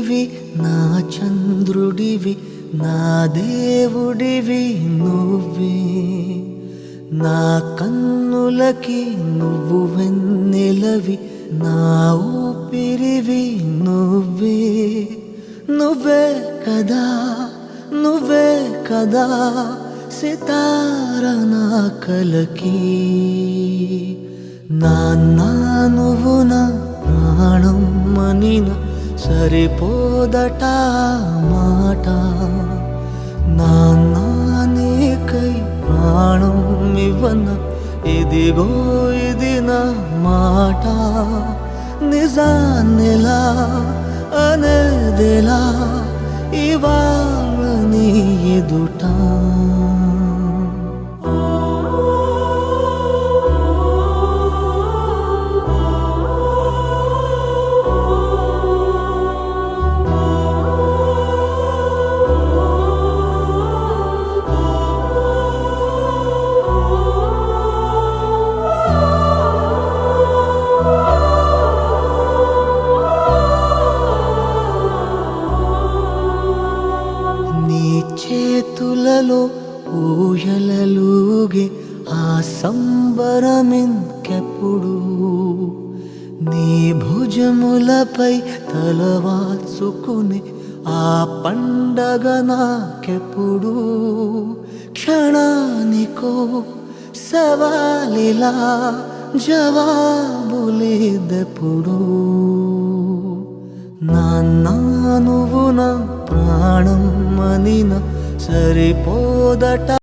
సూర్యుడివి నా చంద్రుడివి నా దేవుడివి నువ్వే నా కన్నులకి నువ్వు వెన్నెలవి నా ఊపిరివి నువ్వే నువ్వే కదా నువ్వే కదా సితార నా కలకి నాన్న నువ్వు నా ప్రాణం మనిన సరిపోదట మాట నాన్న నీకై ప్రాణం ఇవ్వన ఇదిగో ఇది నా మాట నిజాన్నిలా అనేదిలా ఇవాళ నీ ఎదుట చేతులలో ఊయలలుగే ఆ సంబరమింకెప్పుడు నీ భుజములపై తలవాల్చుకుని ఆ పండగ నాకెప్పుడు క్షణానికో సవాలిలా జవాబులేదెప్పుడు నాన్న నువ్వు నా ప్రాణం మనిన సరిపోదట